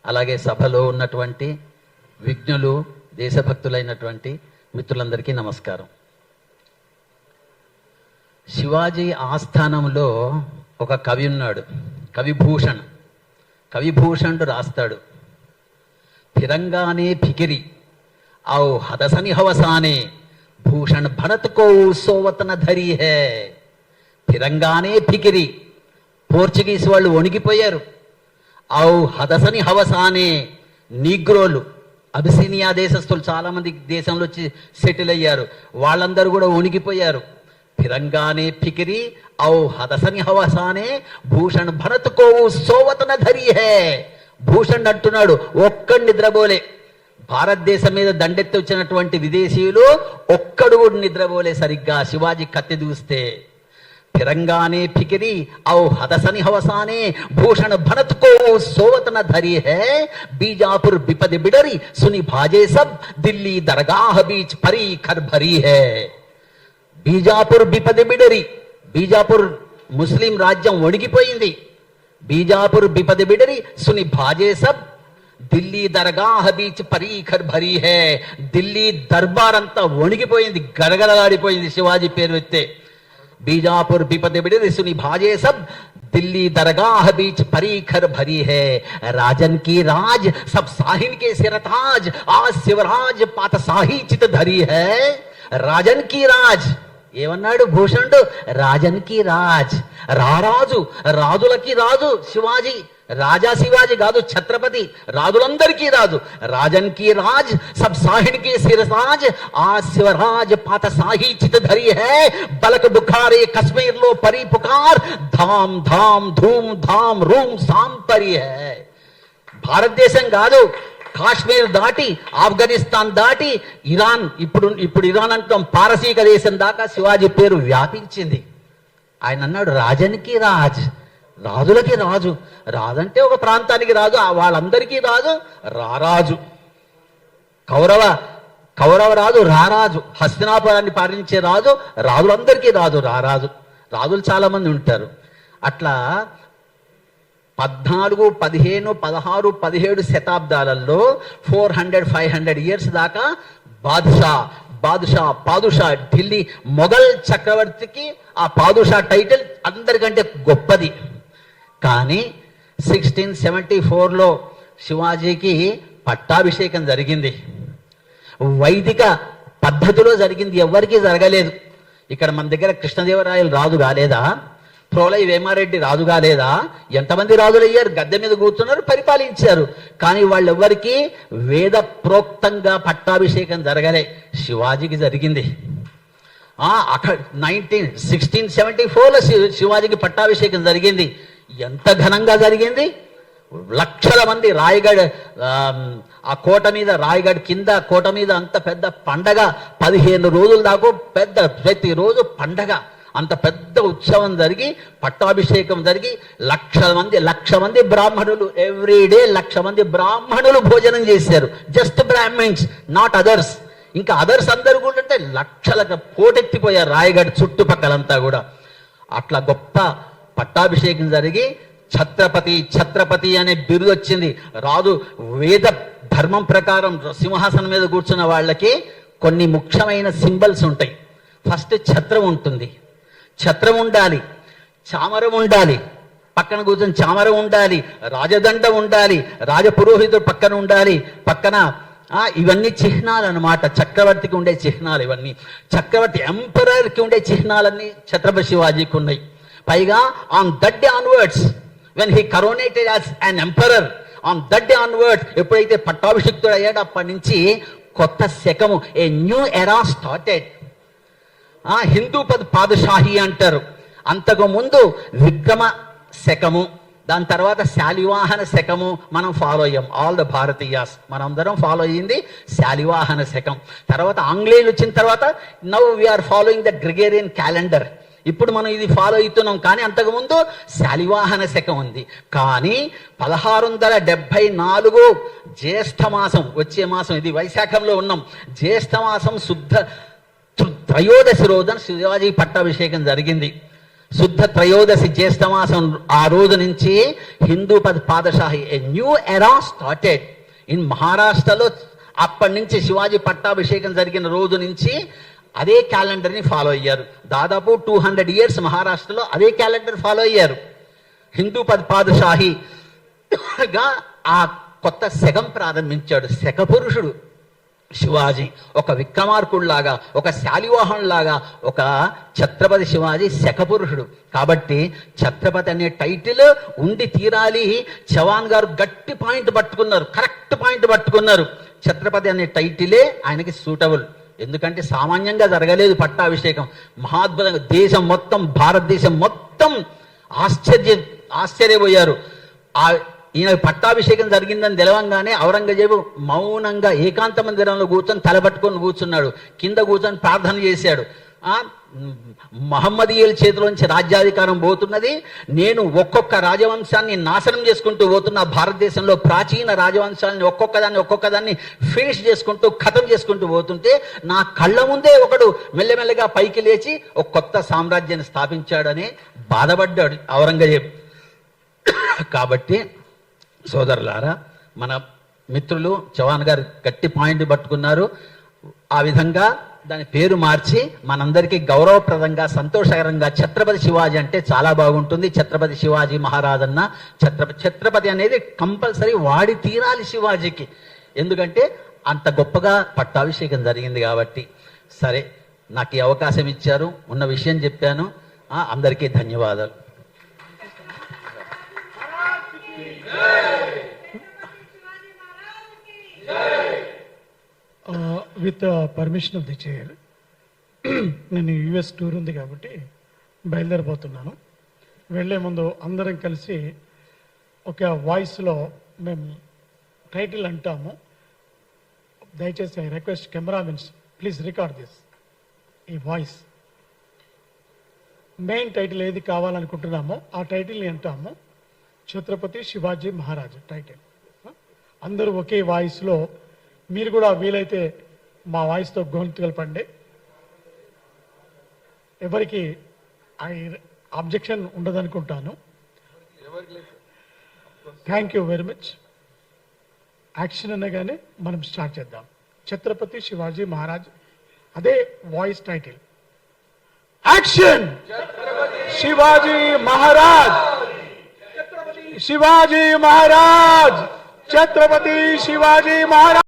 అలాగే సభలో ఉన్నటువంటి విజ్ఞులు, దేశభక్తులైనటువంటి మిత్రులందరికీ నమస్కారం. శివాజీ ఆస్థానంలో ఒక కవి ఉన్నాడు, కవిభూషణ్. కవిభూషణుడు రాస్తాడు, తిరంగానే ఫికిరి ఔ హదసని హవసానే భూషణ్ భరత్ కో సోవతన ధరి హే. తిరంగానే ఫికిరి, పోర్చుగీస్ వాళ్ళు వణిగిపోయారు. ఔ హదసని హవసానే, నీగ్రోలు, అబిసినియా దేశస్తులు చాలా మంది దేశంలో వచ్చి సెటిల్ అయ్యారు, వాళ్ళందరూ కూడా వణిగిపోయారు. తిరంగానే ఫికిరి ఔ హదసని హవసానే భూషణ్ భరత్ కో సోవతన ధరి హే. భూషణ్ అంటున్నాడు, ఒక్కడు నిద్రపోలే. భారతదేశం మీద దండెత్తి వచ్చినటువంటి విదేశీయులు ఒక్కడు కూడా నిద్రపోలే సరిగ్గా శివాజీ కత్తి దూస్తే. తిరంగానే ఫికిరి ఔ హదసని హవసానే భూషణ భరత్ కో సోవతన ధరి హే. బీజాపుర్ బిపది బిడరి సుని భాజే సబ్ ఢిల్లీ దర్గాహ బీచ్ పరీ ఖర్ భరీ హే. బీజాపుర్ బిపది బిడరి, బీజాపూర్ ముస్లిం రాజ్యం వణిగిపోయింది. బీజాపుర్ బిపది బిడరి సుని భాజే సబ్ ఢిల్లీ దర్గాహ బీచ్ పరీఖర్ భరీ హే. ఢిల్లీ దర్బార్ అంతా వణిగిపోయింది, గడగడలాడిపోయింది శివాజీ పేరు ఎత్తే. బీజాపుర్ బిపది బిడరి సుని భాజే సబ్ ఢిల్లీ దర్గాహ బీచ్ పరీఖర్ భరీ హే. రాజన్ की राज सब साहिन के सिरताज आज शिवराज पात साही चित धरी है. రాజన్ की राज ఏమన్నాడు భూషణుడు? రాజన్ की राज, రారాజు, రాజులకి రాజు శివాజీ. రాజా శివాజీ కాదు, ఛత్రపతి, రాజులందరికీ రాజు. రాజన్ की राज सब साहिन के सिरताज आज शिवराज पात साही चित धरी है. बलक बुखारे कश्मीर लो परी पुकार धाम धाम धूम धाम रूम साम परी है. భారతదేశం కాదు, కాశ్మీర్ దాటి, ఆఫ్ఘనిస్తాన్ దాటి, ఇరాన్, ఇప్పుడు ఇరాన్ అంటాం, పారసీక దేశం దాకా శివాజీ పేరు వ్యాపించింది. ఆయన అన్నాడు, రాజన్కి రాజ్, రాజులకి రాజు. రాజంటే ఒక ప్రాంతానికి రాజు, వాళ్ళందరికీ రాజు, రారాజు. కౌరవ రాజు రారాజు, హస్తినాపురాన్ని పాలించే రాజు, రాజులందరికీ రాజు, రారాజు. రాజులు చాలా మంది ఉంటారు. అట్లా 14, 15, 16, 17 శతాబ్దాలలో 400-500 ఇయర్స్ దాకా పాదుషా ఢిల్లీ మొఘల్ చక్రవర్తికి ఆ పాదుషా టైటిల్ అందరికంటే గొప్పది. కానీ 1674లో శివాజీకి పట్టాభిషేకం జరిగింది. వైదిక పద్ధతిలో జరిగింది, ఎవరికీ జరగలేదు. ఇక్కడ మన దగ్గర కృష్ణదేవరాయలు రాజు కాలేదా? ప్రోలై వేమారెడ్డి రాజు కాలేదా? ఎంతమంది రాజులు అయ్యారు, గద్దె మీద కూర్చున్నారు, పరిపాలించారు. కానీ వాళ్ళెవ్వరికీ వేద ప్రోక్తంగా పట్టాభిషేకం జరగలే. శివాజీకి జరిగింది. అక్కడ 1674లో శివాజీకి పట్టాభిషేకం జరిగింది. ఎంత ఘనంగా జరిగింది! లక్షల మంది రాయగఢ్, ఆ కోట మీద, రాయగఢ్ కింద కోట మీద అంత పెద్ద పండగ, 15 రోజుల దాకా పెద్ద, ప్రతిరోజు పండగ, అంత పెద్ద ఉత్సవం జరిగి పట్టాభిషేకం జరిగి లక్ష మంది బ్రాహ్మణులు, ఎవ్రీడే 1,00,000 మంది బ్రాహ్మణులు భోజనం చేశారు. Just Brahmins, not others. ఇంకా అదర్స్ అందరూ కూడా అంటే లక్షలకు పోటెత్తిపోయారు రాయగఢ్ చుట్టుపక్కలంతా కూడా. అట్లా గొప్ప పట్టాభిషేకం జరిగి ఛత్రపతి అనే బిరుదు వచ్చింది. రాజు వేద ధర్మం ప్రకారం సింహాసనం మీద కూర్చున్న వాళ్ళకి కొన్ని ముఖ్యమైన సింబల్స్ ఉంటాయి. ఫస్ట్ ఛత్రం ఉంటుంది, ఛత్రం ఉండాలి, చామరం ఉండాలి, పక్కన కూర్చొని చామరం ఉండాలి, రాజదండ ఉండాలి, రాజపురోహితుడు పక్కన ఉండాలి, పక్కన ఇవన్నీ చిహ్నాలు అన్నమాట. చక్రవర్తికి ఉండే చిహ్నాలు ఇవన్నీ. చక్రవర్తి ఎంపరర్కి ఉండే చిహ్నాలన్నీ ఛత్రపతి శివాజీకి ఉన్నాయి. పైగా on that day onwards when he coronated as an emperor, on that day onwards ఎప్పుడైతే పట్టాభిషిక్తుడు అయ్యాడో అప్పటి నుంచి కొత్త శకము, a new era started. Hindu Padshahi అంటారు. అంతకు ముందు విక్రమ శకము, దాని తర్వాత శాలివాహన శకము మనం ఫాలో అయ్యాం. ఆల్ ద భారతీయాస్ మనందరం ఫాలో అయ్యింది శాలివాహన శకం. తర్వాత ఆంగ్లేయులు వచ్చిన తర్వాత now we are following the Gregorian calendar. ఇప్పుడు మనం ఇది ఫాలో అవుతున్నాం. కానీ అంతకుముందు శాలివాహన శకం ఉంది. కానీ 1674 జ్యేష్ఠ మాసం, వచ్చే మాసం, ఇది వైశాఖంలో ఉన్నాం, జ్యేష్ఠ మాసం శుద్ధ త్రయోదశి రోజున శివాజీ పట్టాభిషేకం జరిగింది. శుద్ధ త్రయోదశి జ్యేష్ఠ మాసం ఆ రోజు నుంచి Hindu Padshahi a new era started in మహారాష్ట్రలో. అప్పటి నుంచి శివాజీ పట్టాభిషేకం జరిగిన రోజు నుంచి అదే క్యాలెండర్ని ఫాలో అయ్యారు. దాదాపు 200 years మహారాష్ట్రలో అదే క్యాలెండర్ ఫాలో అయ్యారు. హిందూ పాదషాహిగా ఆ కొత్త శకం ప్రారంభించాడు. శక పురుషుడు శివాజీ. ఒక విక్రమార్కుడిలాగా, ఒక శాలివాహనులాగా, ఒక ఛత్రపతి శివాజీ శకపురుషుడు. కాబట్టి ఛత్రపతి అనే టైటిల్ ఉండి తీరాలి. చవాన్ గారు గట్టి పాయింట్ పట్టుకున్నారు, కరెక్ట్ పాయింట్ పట్టుకున్నారు. ఛత్రపతి అనే టైటిలే ఆయనకి సూటబుల్. ఎందుకంటే సామాన్యంగా జరగలేదు పట్టాభిషేకం. మహాద్భుతంగా దేశం మొత్తం, భారతదేశం మొత్తం ఆశ్చర్యపోయారు. ఈయన పట్టాభిషేకం జరిగిందని తెలవంగానే ఔరంగజేబు మౌనంగా ఏకాంత మందిరంలో కూర్చొని తలపట్టుకొని కూర్చున్నాడు. కింద కూర్చొని ప్రార్థన చేశాడు. మహమ్మదీయుల చేతిలోంచి రాజ్యాధికారం పోతున్నది, నేను ఒక్కొక్క రాజవంశాన్ని నాశనం చేసుకుంటూ పోతున్నా. భారతదేశంలో ప్రాచీన రాజవంశాలని ఒక్కొక్కదాన్ని ఫినిష్ చేసుకుంటూ, ఖతం చేసుకుంటూ పోతుంటే నా కళ్ళ ముందే ఒకడు మెల్లమెల్లగా పైకి లేచి ఒక కొత్త సామ్రాజ్యాన్ని స్థాపించాడని బాధపడ్డాడు ఔరంగజేబు. కాబట్టి సోదరులారా, మన మిత్రులు చవాన్ గారు గట్టి పాయింట్ పట్టుకున్నారు. ఆ విధంగా దాని పేరు మార్చి మనందరికీ గౌరవప్రదంగా, సంతోషకరంగా ఛత్రపతి శివాజీ అంటే చాలా బాగుంటుంది. ఛత్రపతి శివాజీ మహారాజ్ అన్న ఛత్రపతి అనేది కంపల్సరీ వాడి తీరాలి శివాజీకి. ఎందుకంటే అంత గొప్పగా పట్టాభిషేకం జరిగింది కాబట్టి. సరే, నాకు ఈ అవకాశం ఇచ్చారు, ఉన్న విషయం చెప్పాను. అందరికీ ధన్యవాదాలు. With permission of the chair, నేను యుఎస్ టూర్ ఉంది కాబట్టి బయలుదేరిపోతున్నాను. వెళ్ళే ముందు అందరం కలిసి ఒక వాయిస్లో మేము టైటిల్ అంటాము. దయచేసి I request cameramens, please record this. ఈ వాయిస్ మెయిన్ టైటిల్ ఏది కావాలనుకుంటున్నామో ఆ టైటిల్ని అంటాము. ఛత్రపతి శివాజీ మహారాజ్ టైటిల్. అందరూ ఒకే వాయిస్లో, మీరు కూడా వీలైతే మా వాయిస్తో గొంతు కలపండి. ఎవరికి అబ్జెక్షన్ ఉండదనుకుంటాను. Thank you very much. Action అనగానే మనం స్టార్ట్ చేద్దాం. ఛత్రపతి శివాజీ మహారాజ్, అదే voice title. Action! Shivaji Maharaj, Shivaji Maharaj, Chhatrapati Shivaji Maharaj.